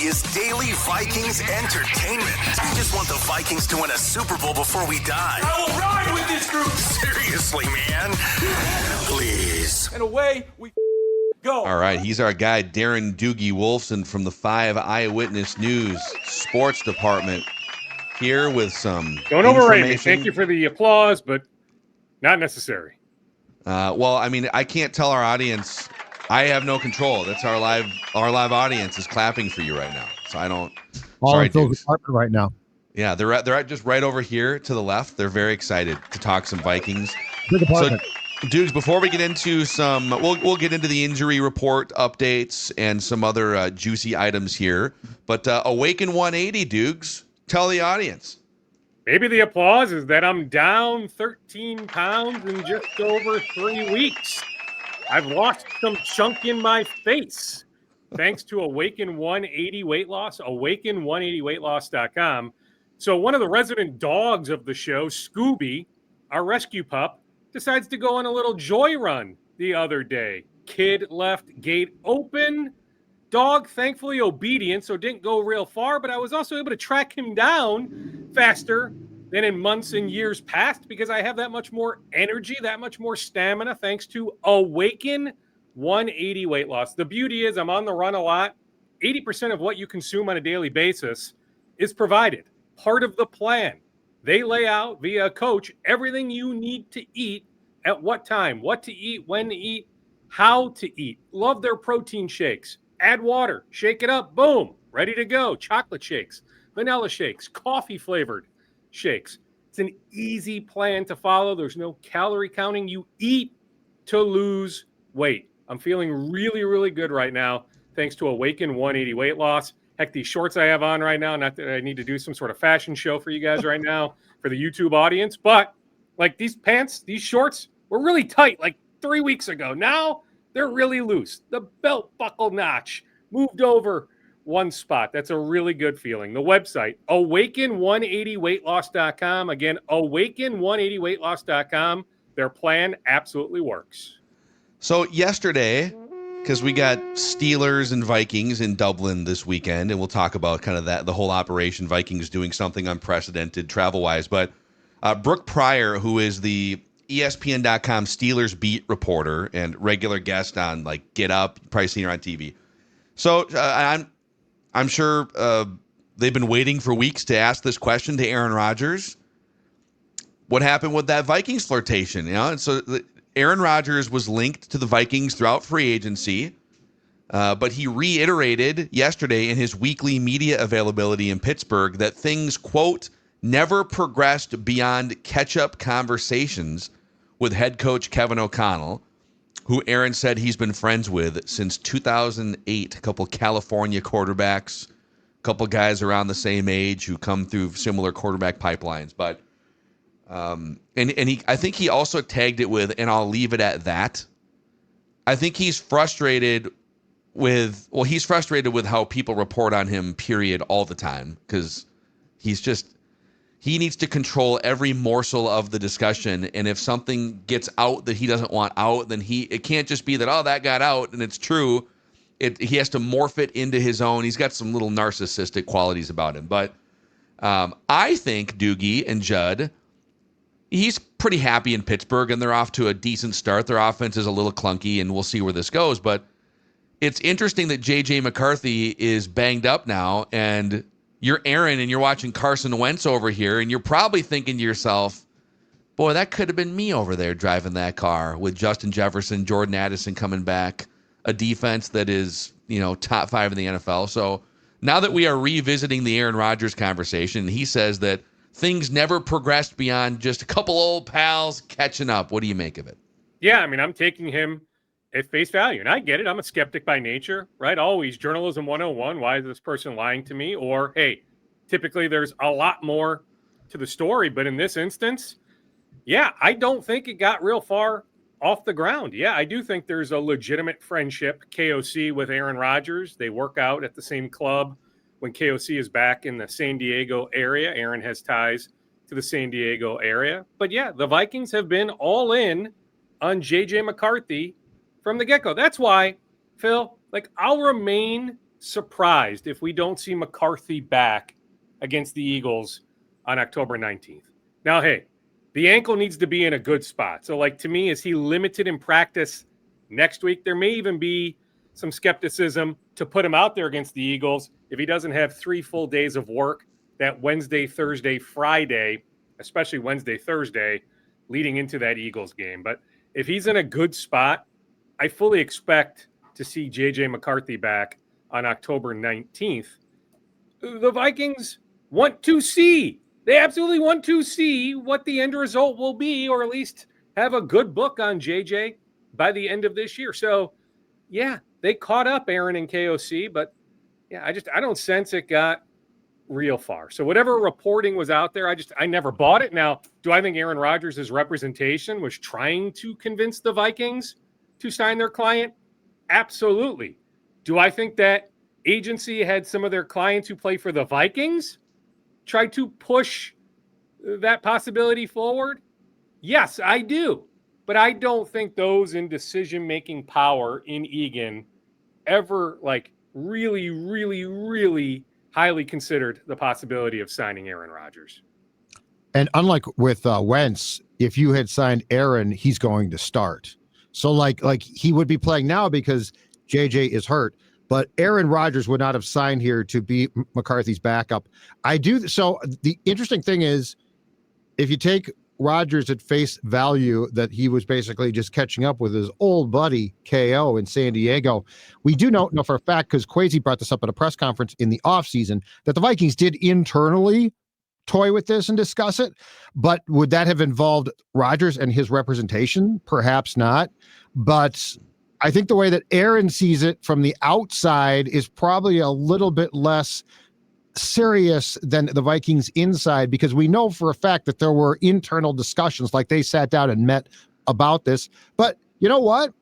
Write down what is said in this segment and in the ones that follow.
is daily Vikings entertainment. We just want the Vikings to win a Super Bowl before we die. I will ride with this group. Seriously, man. Please. And away we go. All right, he's our guy, Darren Doogie Wolfson from the 5 Eyewitness News Sports Department, here with some Don't overrate me. Thank you for the applause, but not necessary. Well, I mean, I can't tell our audience. I have no control. That's our live audience is clapping for you right now. So I don't. All sorry, in Phil's Dukes. apartment right now. Yeah, they're just right over here to the left. They're very excited to talk some Vikings. Big apartment. So, Dukes, before we get into some, we'll get into the injury report updates and some other juicy items here. But Awaken 180, Dukes, tell the audience. Maybe the applause is that I'm down 13 pounds in just over 3 weeks. I've lost some chunk in my face thanks to Awaken 180 weight loss, awaken180weightloss.com. So one of the resident dogs of the show, Scooby, our rescue pup, decides to go on a little joy run the other day. Kid left gate open. Dog, thankfully obedient, so didn't go real far, but I was also able to track him down faster than in months and years past because I have that much more energy, that much more stamina, thanks to Awaken 180 weight loss. The beauty is I'm on the run a lot. 80% of what you consume on a daily basis is provided, part of the plan. They lay out via a coach everything you need to eat at what time, what to eat, when to eat, how to eat. Love their protein shakes. Add water, shake it up, boom, ready to go. Chocolate shakes, vanilla shakes, coffee flavored shakes. It's an easy plan to follow. There's no calorie counting. You eat to lose weight. I'm feeling really, really good right now thanks to Awaken 180 weight loss. Heck, these shorts I have on right now, not that I need to do some sort of fashion show for you guys right now for the YouTube audience, but like these pants, these shorts were really tight like 3 weeks ago. Now they're really loose. The belt buckle notch moved over one spot. That's a really good feeling. The website, awaken180weightloss.com. Again, awaken180weightloss.com. Their plan absolutely works. So yesterday, because we got Steelers and Vikings in Dublin this weekend, and we'll talk about kind of that, the whole operation, Vikings doing something unprecedented travel-wise. But Brooke Pryor, who is the ESPN.com Steelers beat reporter and regular guest on like Get Up, you've probably seen her on TV. So I'm sure they've been waiting for weeks to ask this question to Aaron Rodgers. What happened with that Vikings flirtation? You know, and so Aaron Rodgers was linked to the Vikings throughout free agency, but he reiterated yesterday in his weekly media availability in Pittsburgh that things, quote, never progressed beyond catch-up conversations with head coach Kevin O'Connell, who Aaron said he's been friends with since 2008. A couple California quarterbacks, a couple guys around the same age who come through similar quarterback pipelines. But and I think he also tagged it with, and I'll leave it at that. I think he's frustrated with how people report on him, period, all the time, because he needs to control every morsel of the discussion. And if something gets out that he doesn't want out, then it can't just be that, oh, that got out and it's true. He has to morph it into his own. He's got some little narcissistic qualities about him. But I think Doogie and Judd, he's pretty happy in Pittsburgh, and they're off to a decent start. Their offense is a little clunky, and we'll see where this goes. But it's interesting that J.J. McCarthy is banged up now, and you're Aaron and you're watching Carson Wentz over here, and you're probably thinking to yourself, boy, that could have been me over there driving that car with Justin Jefferson, Jordan Addison coming back, a defense that is, top 5 in the NFL. So now that we are revisiting the Aaron Rodgers conversation, he says that things never progressed beyond just a couple old pals catching up. What do you make of it? Yeah, I mean, I'm taking him at face value, and I get it. I'm a skeptic by nature, right? Always journalism 101. Why is this person lying to me? Or, hey, typically there's a lot more to the story, but in this instance, yeah, I don't think it got real far off the ground. Yeah, I do think there's a legitimate friendship, KOC with Aaron Rodgers. They work out at the same club when KOC is back in the San Diego area. Aaron has ties to the San Diego area. But yeah, the Vikings have been all in on J.J. McCarthy from the get-go. That's why, Phil, I'll remain surprised if we don't see McCarthy back against the Eagles on October 19th. Now, hey, the ankle needs to be in a good spot. So, to me, is he limited in practice next week? There may even be some skepticism to put him out there against the Eagles if he doesn't have 3 full days of work that Wednesday, Thursday, Friday, especially Wednesday, Thursday, leading into that Eagles game. But if he's in a good spot, I fully expect to see J.J. McCarthy back on October 19th. The Vikings want to see. They absolutely want to see what the end result will be, or at least have a good book on J.J. by the end of this year. So, yeah, they caught up Aaron and KOC, but, yeah, I don't sense it got real far. So whatever reporting was out there, I never bought it. Now, do I think Aaron Rodgers' representation was trying to convince the Vikings to sign their client? Absolutely. Do I think that agency had some of their clients who play for the Vikings try to push that possibility forward? Yes, I do. But I don't think those in decision-making power in Egan ever, really, really, really highly considered the possibility of signing Aaron Rodgers. And unlike with Wentz, if you had signed Aaron, he's going to start. So like he would be playing now because JJ is hurt, but Aaron Rodgers would not have signed here to be McCarthy's backup. So the interesting thing is, if you take Rodgers at face value that he was basically just catching up with his old buddy KO in San Diego, we do know for a fact, because Kwesi brought this up at a press conference in the offseason, that the Vikings did internally toy with this and discuss it. But would that have involved Rodgers and his representation? Perhaps not. But I think the way that Aaron sees it from the outside is probably a little bit less serious than the Vikings inside, because we know for a fact that there were internal discussions, like they sat down and met about this. But you know what?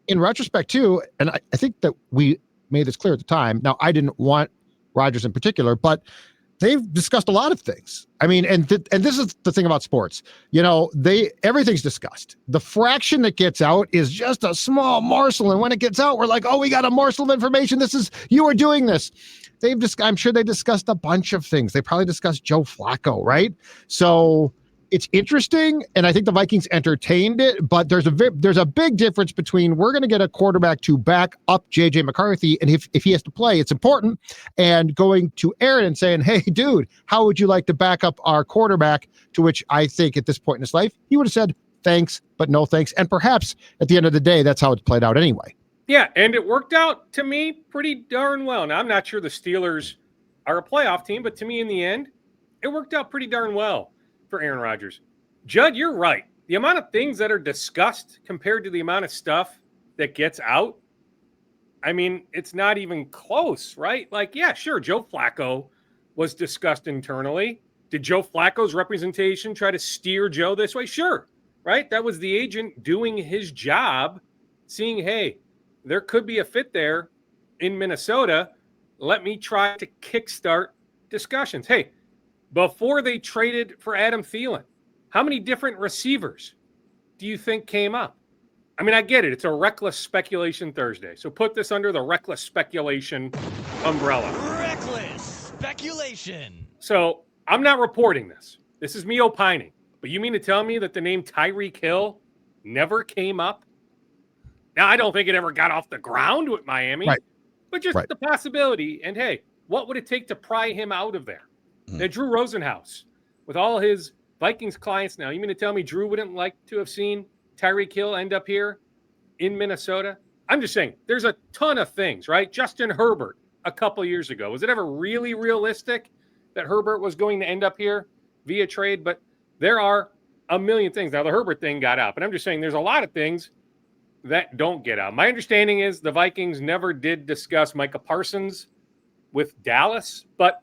In retrospect too, and I think that we made this clear at the time. Now, I didn't want Rodgers in particular, but they've discussed a lot of things. I mean, and this is the thing about sports. Everything's discussed. The fraction that gets out is just a small morsel, and when it gets out, we're like, oh, we got a morsel of information. You are doing this. I'm sure they discussed a bunch of things. They probably discussed Joe Flacco, right? So it's interesting, and I think the Vikings entertained it, but there's a big difference between we're going to get a quarterback to back up J.J. McCarthy, and if he has to play, it's important, and going to Aaron and saying, hey, dude, how would you like to back up our quarterback? To which I think at this point in his life, he would have said, thanks, but no thanks. And perhaps at the end of the day, that's how it played out anyway. Yeah, and it worked out to me pretty darn well. Now, I'm not sure the Steelers are a playoff team, but to me in the end, it worked out pretty darn well for Aaron Rodgers. Judd, you're right. The amount of things that are discussed compared to the amount of stuff that gets out, I mean, it's not even close, right? Yeah, sure, Joe Flacco was discussed internally. Did Joe Flacco's representation try to steer Joe this way? Sure, right? That was the agent doing his job, seeing, hey, there could be a fit there in Minnesota. Let me try to kickstart discussions. Hey, before they traded for Adam Thielen, how many different receivers do you think came up? I mean, I get it. It's a reckless speculation Thursday. So put this under the reckless speculation umbrella. Reckless speculation. So I'm not reporting this. This is me opining. But you mean to tell me that the name Tyreek Hill never came up? Now, I don't think it ever got off the ground with Miami, right, but just the possibility. And, hey, what would it take to pry him out of there? Now, Drew Rosenhaus, with all his Vikings clients now, you mean to tell me Drew wouldn't like to have seen Tyreek Hill end up here in Minnesota? I'm just saying, there's a ton of things, right? Justin Herbert a couple years ago. Was it ever really realistic that Herbert was going to end up here via trade? But there are a million things. Now, the Herbert thing got out, but I'm just saying there's a lot of things that don't get out. My understanding is the Vikings never did discuss Micah Parsons with Dallas, but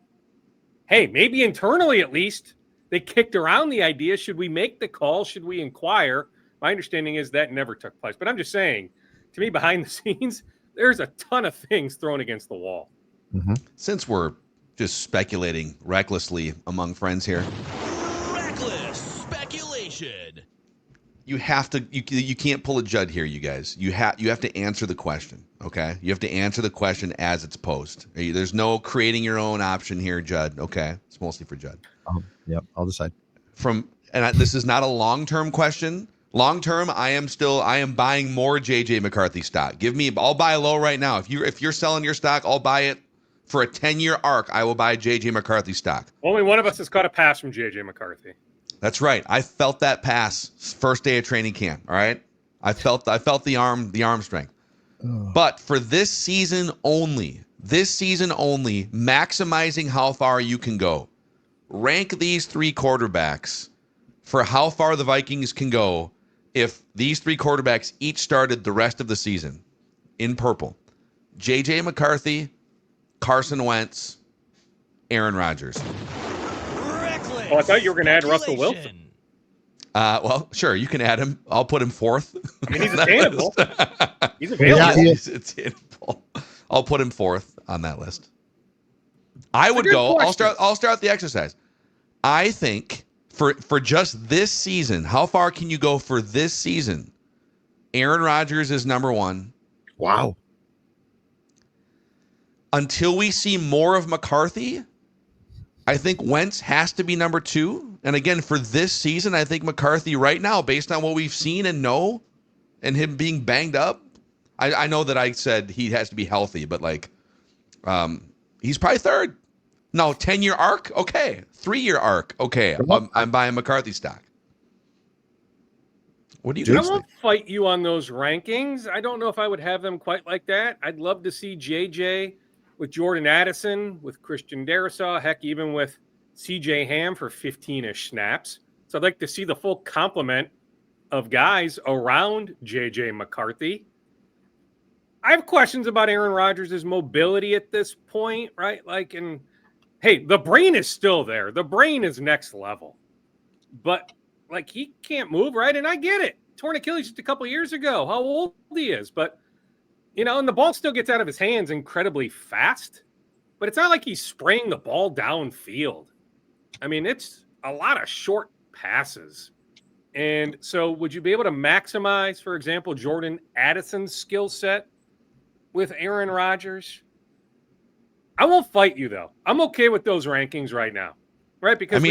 hey, maybe internally at least, they kicked around the idea. Should we make the call? Should we inquire? My understanding is that never took place. But I'm just saying, to me, behind the scenes, there's a ton of things thrown against the wall. Mm-hmm. Since we're just speculating recklessly among friends here. Reckless speculation. You have to. You can't pull a Judd here, you guys. You have to answer the question. Okay, you have to answer the question as it's posed. There's no creating your own option here, Judd. Okay, it's mostly for Judd. Yep, I'll decide. This is not a long-term question. Long-term, I am buying more JJ McCarthy stock. I'll buy low right now. If you're selling your stock, I'll buy it for a 10-year arc. I will buy JJ McCarthy stock. Only one of us has caught a pass from JJ McCarthy. That's right. I felt that pass first day of training camp. All right. I felt the arm strength. But for this season only, maximizing how far you can go. Rank these 3 quarterbacks for how far the Vikings can go if these 3 quarterbacks each started the rest of the season in purple. JJ McCarthy, Carson Wentz, Aaron Rodgers. Oh, I thought you were going to add Russell Wilson. Well, sure, you can add him. I'll put him 4th. I mean, he's attainable. He's available. He's attainable. I'll put him 4th on that list. I would go. Question. I'll start the exercise. I think for just this season, how far can you go for this season? Aaron Rodgers is number 1. Wow. Until we see more of McCarthy, I think Wentz has to be number 2. And again, for this season, I think McCarthy right now, based on what we've seen and know, and him being banged up, I know that I said he has to be healthy, but he's probably 3rd. No, 10-year arc? Okay. 3-year arc? Okay. I'm buying McCarthy stock. What do you guys I won't think? fight you on those rankings. I don't know if I would have them quite like that. I'd love to see JJ with Jordan Addison, with Christian Darrisaw, heck, even with CJ Ham for 15-ish snaps. So I'd like to see the full complement of guys around JJ McCarthy. I have questions about Aaron Rodgers' mobility at this point, right? Hey, the brain is still there. The brain is next level. But, he can't move, right? And I get it. Torn Achilles just a couple years ago, how old he is. But, and the ball still gets out of his hands incredibly fast. But it's not like he's spraying the ball downfield. I mean, it's a lot of short passes. And so would you be able to maximize, for example, Jordan Addison's skill set with Aaron Rodgers? I won't fight you, though. I'm okay with those rankings right now, right? Because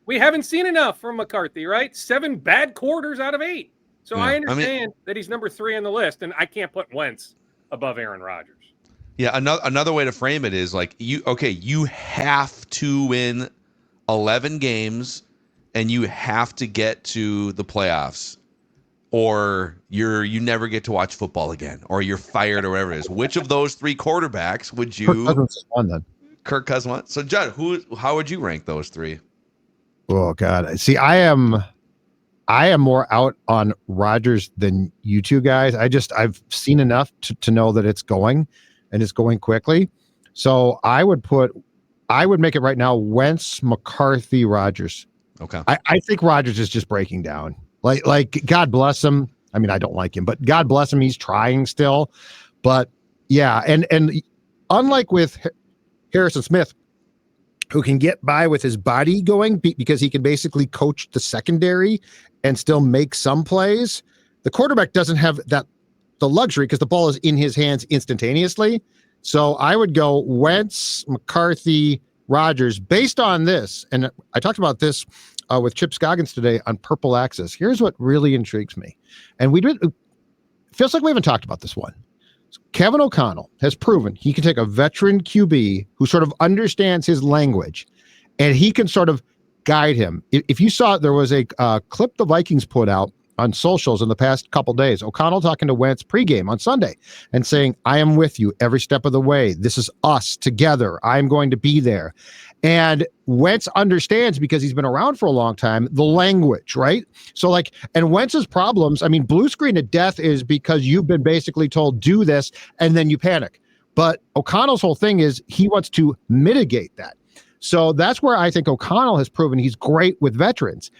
we haven't seen enough from McCarthy, right? 7 bad quarters out of 8. So I understand that he's number 3 on the list, and I can't put Wentz above Aaron Rodgers. Yeah, another way to frame it is you have to win 11 games, and you have to get to the playoffs, or you never get to watch football again, or you're fired, or whatever it is. Which of those 3 quarterbacks would you? Kirk Cousins is one then. Kirk Cousins won. So Judd, how would you rank those 3? Oh God. See, I am more out on Rodgers than you two guys. I've seen enough to know that it's going, and it's going quickly. So I would make it right now: Wentz, McCarthy, Rodgers. Okay. I think Rodgers is just breaking down. Like God bless him. I mean, I don't like him, but God bless him. He's trying still. But yeah, and unlike with Harrison Smith, who can get by with his body going because he can basically coach the secondary and still make some plays, the quarterback doesn't have the luxury because the ball is in his hands instantaneously. So I would go Wentz, McCarthy, Rodgers based on this. And I talked about this with Chip Scoggins today on Purple Access. Here's what really intrigues me. And feels like we haven't talked about this one. Kevin O'Connell has proven he can take a veteran QB who sort of understands his language, and he can sort of guide him. If you saw, there was a clip the Vikings put out on socials in the past couple days. O'Connell talking to Wentz pregame on Sunday and saying, I am with you every step of the way. This is us together. I'm going to be there. And Wentz understands, because he's been around for a long time, the language, right? So and Wentz's problems, I mean, blue screen to death is because you've been basically told do this and then you panic. But O'Connell's whole thing is he wants to mitigate that. So that's where I think O'Connell has proven he's great with veterans.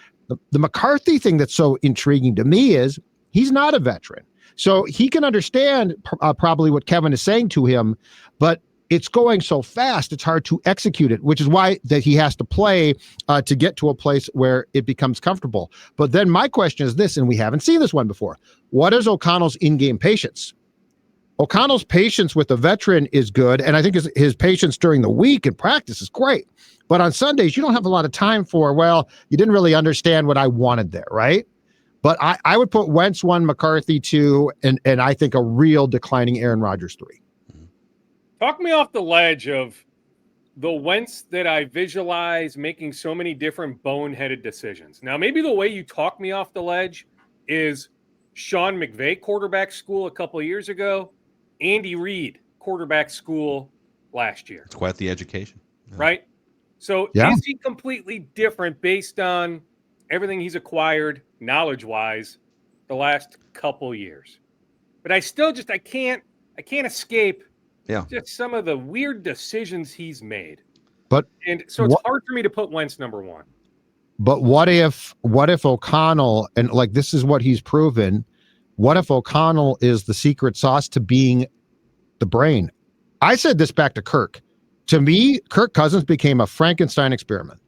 The McCarthy thing that's so intriguing to me is he's not a veteran. So he can understand probably what Kevin is saying to him, but it's going so fast, it's hard to execute it, which is why that he has to play to get to a place where it becomes comfortable. But then my question is this, and we haven't seen this one before. What is O'Connell's in-game patience? O'Connell's patience with the veteran is good, and I think his patience during the week in practice is great. But on Sundays, you don't have a lot of time for, well, you didn't really understand what I wanted there, right? But I would put Wentz 1, McCarthy 2, and I think a real declining Aaron Rodgers 3. Talk me off the ledge of the Wentz that I visualize making so many different boneheaded decisions. Now, maybe the way you talk me off the ledge is Sean McVay quarterback school a couple of years ago, Andy Reid quarterback school last year. It's quite the education. Yeah. Right? So is he completely different based on everything he's acquired knowledge-wise the last couple years? But I still I can't escape just some of the weird decisions he's made. And so it's hard for me to put Wentz number 1. But what if O'Connell, and like this is what he's proven, what if O'Connell is the secret sauce to being the brain? I said this back to Kirk. To me, Kirk Cousins became a Frankenstein experiment.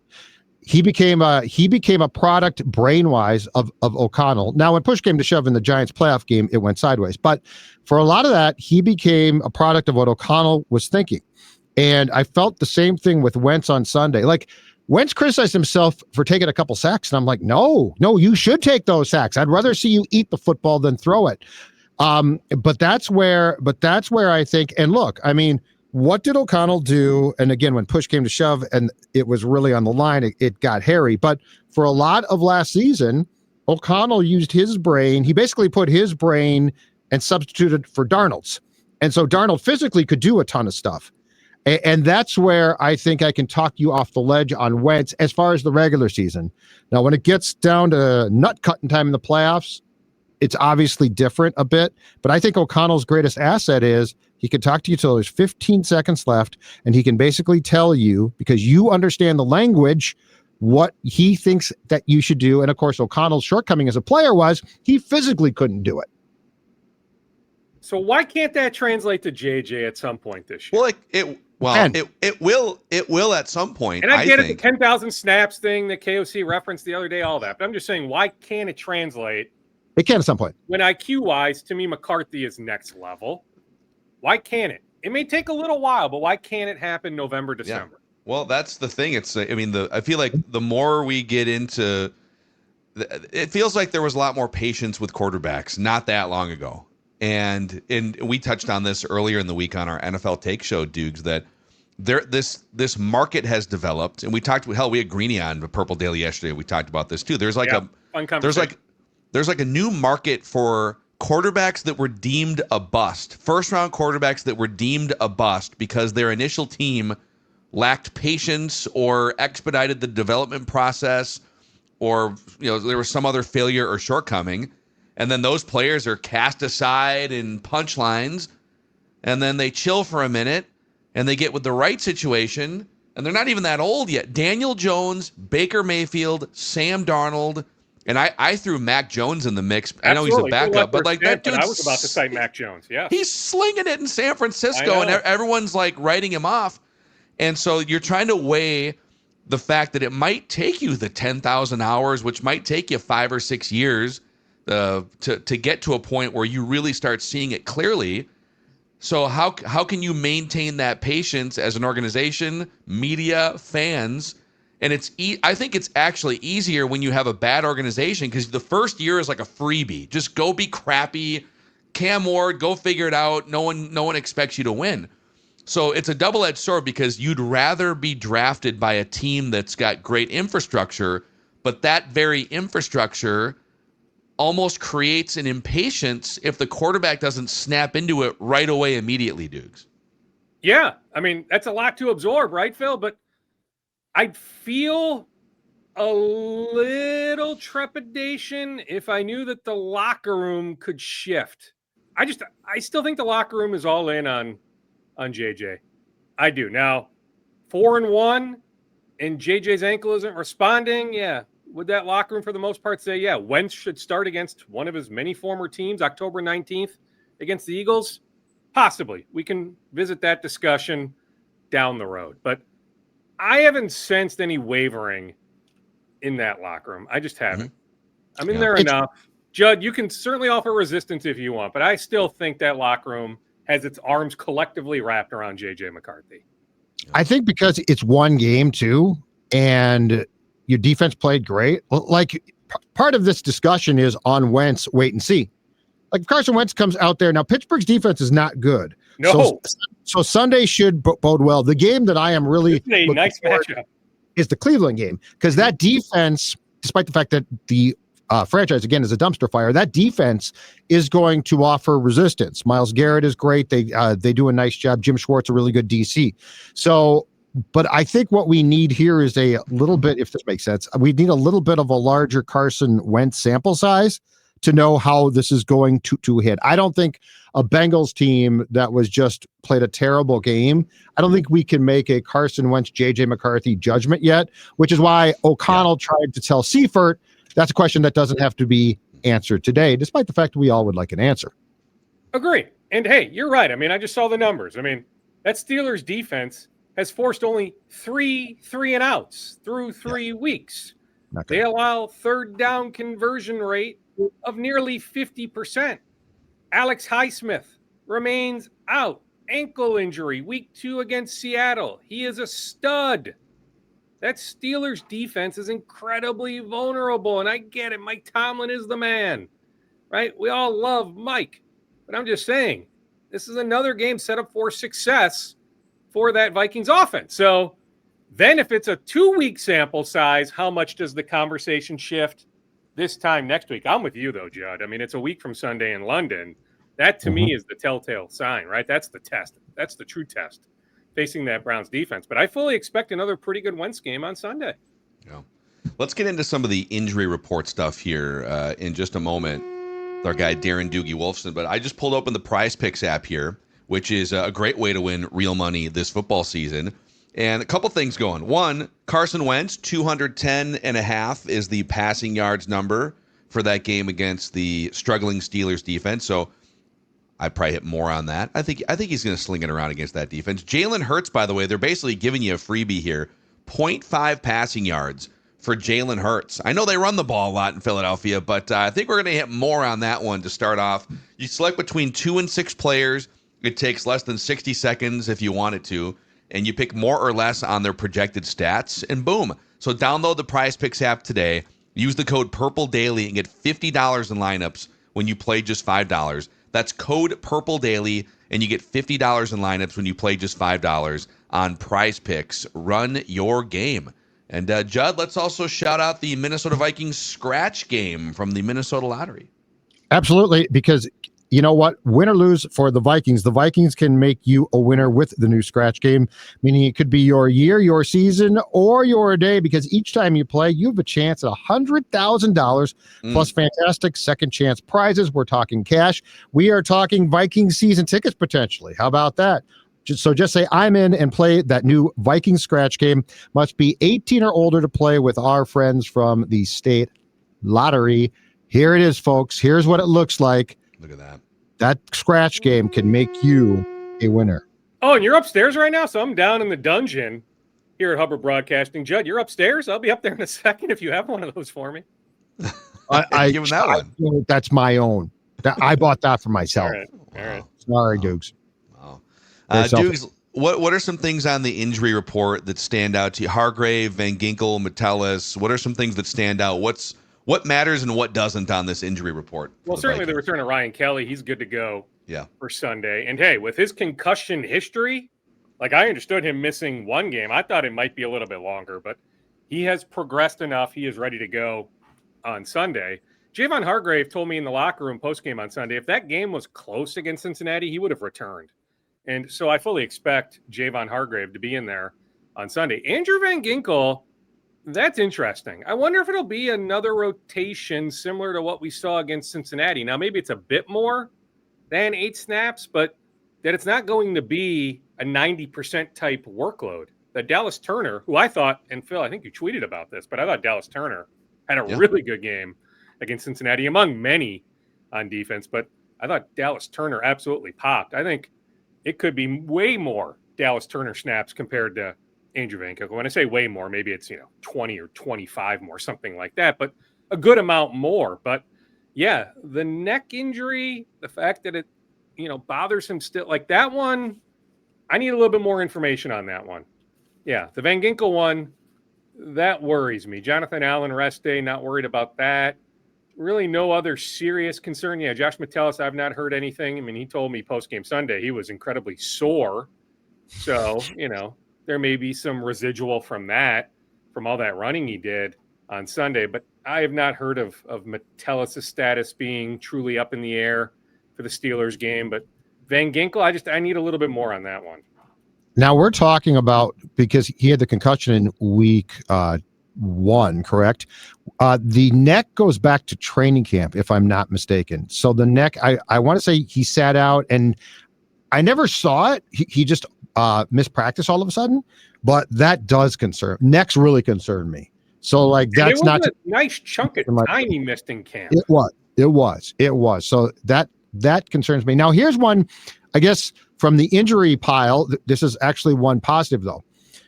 He became a product brain-wise of O'Connell. Now, when push came to shove in the Giants playoff game, it went sideways. But for a lot of that, he became a product of what O'Connell was thinking. And I felt the same thing with Wentz on Sunday. Like, Wentz criticized himself for taking a couple sacks, and I'm like, no, you should take those sacks. I'd rather see you eat the football than throw it. But that's where I think, and look, I mean, what did O'Connell do? And again, when push came to shove and it was really on the line, it got hairy. But for a lot of last season, O'Connell used his brain. He basically put his brain and substituted for Darnold's. And so Darnold physically could do a ton of stuff. And that's where I think I can talk you off the ledge on Wentz as far as the regular season. Now, when it gets down to nut cutting time in the playoffs, it's obviously different a bit. But I think O'Connell's greatest asset is he can talk to you till there's 15 seconds left, and he can basically tell you, because you understand the language, what he thinks that you should do. And of course, O'Connell's shortcoming as a player was he physically couldn't do it. So why can't that translate to JJ at some point this year? Well, it will at some point. And I get it, the 10,000 snaps thing that KOC referenced the other day, all that. But I'm just saying, why can't it translate? It can at some point. When IQ-wise, to me, McCarthy is next level. Why can't it? It may take a little while, but why can't it happen November, December? Yeah. Well, that's the thing. I feel like the more we get into, it feels like there was a lot more patience with quarterbacks not that long ago. And we touched on this earlier in the week on our NFL Take Show, Dukes, that this market has developed, and we had Greeny on the Purple Daily yesterday. We talked about this too. There's a new market for quarterbacks that were deemed a bust, first-round quarterbacks that were deemed a bust because their initial team lacked patience or expedited the development process, or there was some other failure or shortcoming, and then those players are cast aside in punchlines, and then they chill for a minute, and they get with the right situation, and they're not even that old yet. Daniel Jones, Baker Mayfield, Sam Darnold. And I threw Mac Jones in the mix. I know he's a backup, but like that dude. I was about to cite Mac Jones. Yeah, he's slinging it in San Francisco, and everyone's like writing him off. And so you're trying to weigh the fact that it might take you the 10,000 hours, which might take you 5 or 6 years to get to a point where you really start seeing it clearly. So how can you maintain that patience as an organization, media, fans? And I think it's actually easier when you have a bad organization, because the first year is like a freebie. Just go be crappy. Cam Ward, go figure it out. No one expects you to win. So it's a double-edged sword, because you'd rather be drafted by a team that's got great infrastructure, but that very infrastructure almost creates an impatience if the quarterback doesn't snap into it right away immediately, Dukes. Yeah, I mean, that's a lot to absorb, right, Phil? But I'd feel a little trepidation if I knew that the locker room could shift. I still think the locker room is all in on JJ. I do. Now, 4-1 and JJ's ankle isn't responding. Yeah. Would that locker room for the most part say, yeah, Wentz should start against one of his many former teams October 19th against the Eagles? Possibly. We can visit that discussion down the road. But I haven't sensed any wavering in that locker room. I just haven't. I'm in there enough. Judd, you can certainly offer resistance if you want, but I still think that locker room has its arms collectively wrapped around J.J. McCarthy. I think because it's one game too, and your defense played great. Like part of this discussion is on Wentz, wait and see. Like if Carson Wentz comes out there now, Pittsburgh's defense is not good. No. So Sunday should bode well. The game that I am really a nice matchup is the Cleveland game, because that defense, despite the fact that the franchise again is a dumpster fire, that defense is going to offer resistance. Myles Garrett is great. They do a nice job. Jim Schwartz, a really good DC. So, but I think what we need here is a little bit, if this makes sense, we need a little bit of a larger Carson Wentz sample size to know how this is going to hit. I don't think a Bengals team that was just played a terrible game, I don't think we can make a Carson Wentz, J.J. McCarthy judgment yet, which is why O'Connell tried to tell Seifert that's a question that doesn't have to be answered today, despite the fact that we all would like an answer. Agree. And hey, you're right. I mean, I just saw the numbers. I mean, that Steelers defense has forced only 3 3-and-outs through 3 weeks. They allow third down conversion rate of nearly 50%. Alex Highsmith remains out. Ankle injury, week 2 against Seattle. He is a stud. That Steelers defense is incredibly vulnerable, and I get it. Mike Tomlin is the man, right? We all love Mike, but I'm just saying, this is another game set up for success for that Vikings offense. So then if it's a 2-week sample size, how much does the conversation shift this time next week? I'm with you, though, Judd. I mean, it's a week from Sunday in London. That, to me, is the telltale sign, right? That's the test. That's the true test facing that Browns defense. But I fully expect another pretty good Wentz game on Sunday. Yeah. Let's get into some of the injury report stuff here in just a moment with our guy Darren Doogie Wolfson. But I just pulled open the Prize Picks app here, which is a great way to win real money this football season. And a couple things going. One, Carson Wentz, 210.5 is the passing yards number for that game against the struggling Steelers defense. So I'd probably hit more on that. I think he's going to sling it around against that defense. Jalen Hurts, by the way, they're basically giving you a freebie here. 0.5 passing yards for Jalen Hurts. I know they run the ball a lot in Philadelphia, but I think we're going to hit more on that one to start off. You select between 2 and 6 players. It takes less than 60 seconds if you want it to, and you pick more or less on their projected stats, and boom. So download the Prize Picks app today. Use the code PURPLEDAILY and get $50 in lineups when you play just $5. That's code PURPLEDAILY, and you get $50 in lineups when you play just $5 on Prize Picks. Run your game. And Judd, let's also shout out the Minnesota Vikings scratch game from the Minnesota Lottery. Absolutely, because you know what? Win or lose for the Vikings can make you a winner with the new scratch game, meaning it could be your year, your season, or your day, because each time you play, you have a chance at $100,000 plus fantastic second chance prizes. We're talking cash. We are talking Vikings season tickets potentially. How about that? Just say I'm in and play that new Vikings scratch game. Must be 18 or older to play with our friends from the state lottery. Here it is, folks. Here's what it looks like. Look at that. That scratch game can make you a winner. Oh, and you're upstairs right now? So I'm down in the dungeon here at Hubbard Broadcasting. Judd, you're upstairs? I'll be up there in a second if you have one of those for me. I give him that one. That's my own. I bought that for myself. All right. Sorry, Dukes. Wow. Dukes, what are some things on the injury report that stand out to you? Hargrave, Van Ginkel, Metellus. What are some things that stand out? What matters and what doesn't on this injury report? Well, certainly the return of Ryan Kelly. He's good to go for Sunday. And, hey, with his concussion history, like I understood him missing one game. I thought it might be a little bit longer, but he has progressed enough. He is ready to go on Sunday. Javon Hargrave told me in the locker room postgame on Sunday, if that game was close against Cincinnati, he would have returned. And so I fully expect Javon Hargrave to be in there on Sunday. Andrew Van Ginkel, that's interesting. I wonder if it'll be another rotation similar to what we saw against Cincinnati. Now, maybe it's a bit more than 8 snaps, but that it's not going to be a 90% type workload. That Dallas Turner, who I thought, and Phil, I think you tweeted about this, but I thought Dallas Turner had a really good game against Cincinnati, among many on defense. But I thought Dallas Turner absolutely popped. I think it could be way more Dallas Turner snaps compared to Andrew Van Ginkel. When I say way more, maybe it's 20 or 25 more, something like that, but a good amount more. But yeah, the neck injury, the fact that it bothers him still, like that one, I need a little bit more information on that one. Yeah, the Van Ginkel one, that worries me. Jonathan Allen rest day, not worried about that. Really no other serious concern. Yeah, Josh Metellus, I've not heard anything. I mean, he told me post-game Sunday he was incredibly sore. So, there may be some residual from that, from all that running he did on Sunday. But I have not heard of Metellus' status being truly up in the air for the Steelers game. But Van Ginkel, I need a little bit more on that one. Now we're talking about, because he had the concussion in week 1, correct? The neck goes back to training camp, if I'm not mistaken. So the neck, I want to say he sat out, and I never saw it. He just missed practice all of a sudden, but that does necks really concern me. So like that's not a nice chunk of time he missed in camp. It was. So that concerns me. Now here's one, I guess, from the injury pile. This is actually one positive though.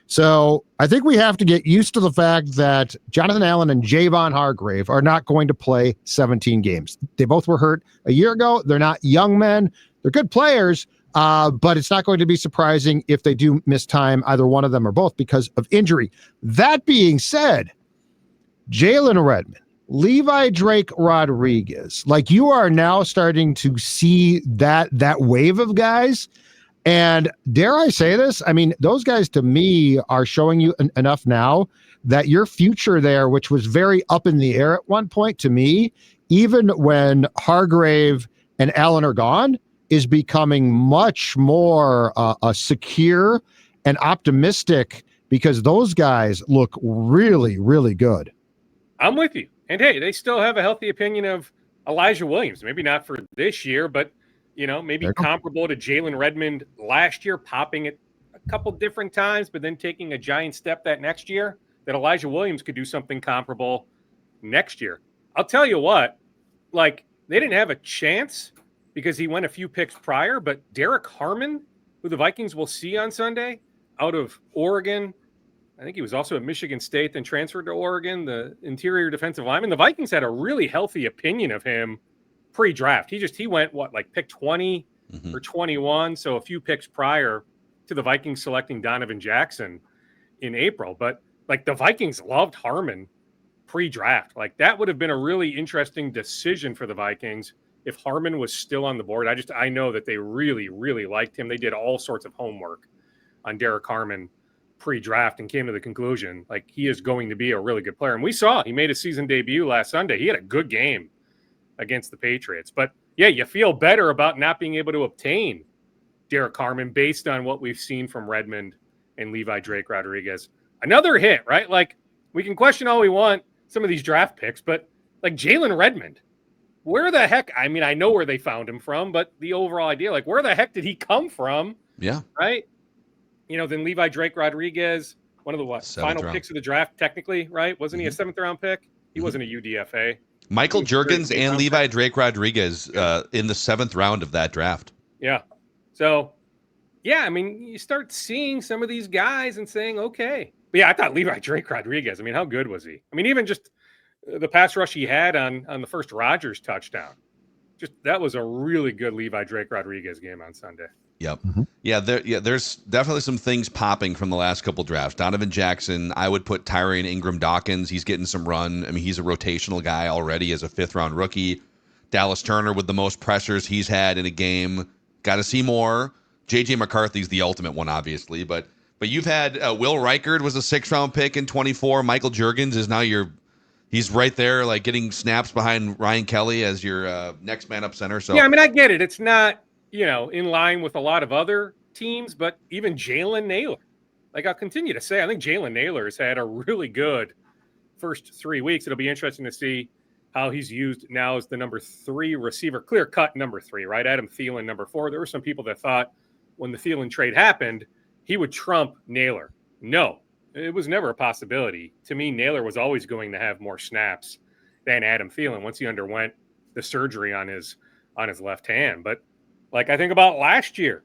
So I think we have to get used to the fact that Jonathan Allen and Javon Hargrave are not going to play 17 games. They both were hurt a year ago. They're not young men. They're good players, but it's not going to be surprising if they do miss time, either one of them or both, because of injury. That being said, Jalen Redmond, Levi Drake Rodriguez, like you are now starting to see that wave of guys. And dare I say this? I mean, those guys to me are showing you enough now that your future there, which was very up in the air at one point to me, even when Hargrave and Allen are gone, is becoming much more secure and optimistic, because those guys look really, really good. I'm with you. And hey, they still have a healthy opinion of Elijah Williams. Maybe not for this year, but maybe comparable to Jalen Redmond last year, popping it a couple different times, but then taking a giant step that next year, that Elijah Williams could do something comparable next year. I'll tell you what, like they didn't have a chance because he went a few picks prior, but Derek Harmon, who the Vikings will see on Sunday out of Oregon, I think he was also at Michigan State, then transferred to Oregon, the interior defensive lineman. The Vikings had a really healthy opinion of him pre-draft. He went pick 20 or 21, so a few picks prior to the Vikings selecting Donovan Jackson in April. But like the Vikings loved Harmon pre-draft. Like that would have been a really interesting decision for the Vikings if Harmon was still on the board. I know that they really, really liked him. They did all sorts of homework on Derek Harmon pre-draft and came to the conclusion like he is going to be a really good player. And we saw he made a season debut last Sunday. He had a good game against the Patriots. But yeah, you feel better about not being able to obtain Derek Harmon based on what we've seen from Redmond and Levi Drake Rodriguez. Another hit, right? Like we can question all we want some of these draft picks, but like Jalen Redmond, where the heck, I mean, I know where they found him from, but the overall idea, like where the heck did he come from? Yeah. Right. Then Levi Drake Rodriguez, one of the final picks of the draft, technically, right? Wasn't he a 7th round pick? He wasn't a UDFA. Michael Juergens and Levi Drake Rodriguez in the 7th round of that draft. Yeah. So, yeah, I mean, you start seeing some of these guys and saying, okay. But yeah, I thought Levi Drake Rodriguez, I mean, how good was he? I mean, even just the pass rush he had on the first Rodgers touchdown. That was a really good Levi Drake Rodriguez game on Sunday. Yep. Yeah, there's definitely some things popping from the last couple drafts. Donovan Jackson, I would put Tyrone Ingram-Dawkins. He's getting some run. I mean, he's a rotational guy already as a 5th-round rookie. Dallas Turner with the most pressures he's had in a game. Got to see more. J.J. McCarthy's the ultimate one, obviously. But you've had Will Reichard was a 6th-round pick in 24. Michael Juergens is now he's right there, like getting snaps behind Ryan Kelly as your next man up center. So yeah, I mean, I get it. It's not in line with a lot of other teams, but even Jalen Naylor, like I'll continue to say, I think Jalen Naylor has had a really good first 3 weeks. It'll be interesting to see how he's used now as the number 3 receiver, clear cut number 3, right? Adam Thielen, number 4. There were some people that thought when the Thielen trade happened, he would trump Naylor. No, it was never a possibility. To me, Naylor was always going to have more snaps than Adam Thielen once he underwent the surgery on his left hand. But like I think about last year,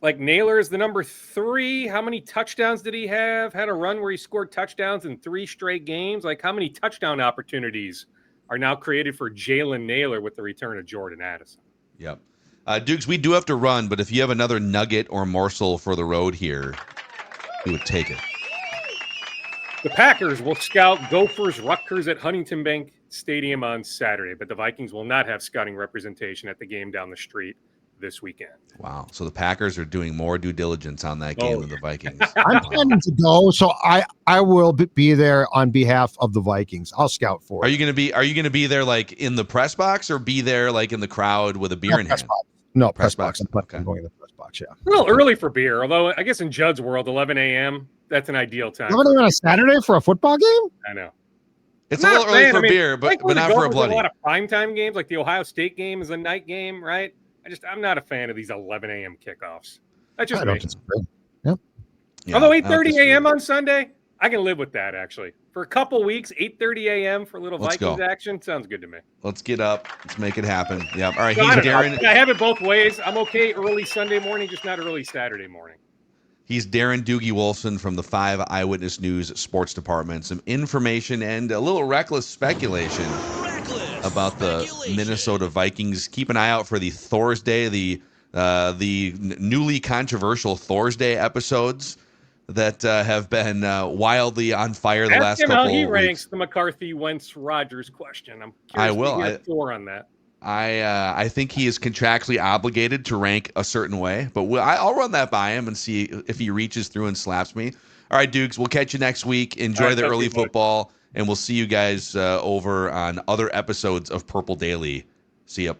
like Naylor is the number 3. How many touchdowns did he have? Had a run where he scored touchdowns in 3 straight games. Like how many touchdown opportunities are now created for Jalen Naylor with the return of Jordan Addison? Yep. Dukes, we do have to run, but if you have another nugget or morsel for the road here, we would take it. The Packers will scout Gophers Rutgers at Huntington Bank Stadium on Saturday, but the Vikings will not have scouting representation at the game down the street this weekend. Wow. So the Packers are doing more due diligence on that game than the Vikings. I'm planning to go, so I will be there on behalf of the Vikings. I'll scout for it. Are you going to be there like in the press box or be there like in the crowd with a beer in hand? Box. No, press box. Okay. I'm going to the press box, yeah. A little early for beer, although I guess in Judd's world, 11 a.m., that's an ideal time. 11 on a Saturday for a football game? I know. It's a little early for beer, but not for a bloody. A lot of primetime games, like the Ohio State game is a night game, right? I'm not a fan of these 11 a.m. kickoffs. That's just me. Yep. Yeah, although 8:30 a.m. on Sunday, I can live with that, actually. For a couple weeks, 8:30 a.m. for a little Vikings action sounds good to me. Let's get up. Let's make it happen. Yeah. All right. So He's Darren. I have it both ways. I'm okay early Sunday morning, just not early Saturday morning. He's Darren Doogie Wolfson from the 5 Eyewitness News Sports Department. Some information and a little reckless speculation about the Minnesota Vikings. Keep an eye out for the Thursday, the newly controversial Thursday episodes that have been wildly on fire the last couple of weeks. Ask him how he ranks the McCarthy, Wentz, Rodgers question. I'm curious I will. To get score on that. I think he is contractually obligated to rank a certain way, but I'll run that by him and see if he reaches through and slaps me. All right, Dukes, we'll catch you next week. Enjoy the early football, and we'll see you guys over on other episodes of Purple Daily. See ya.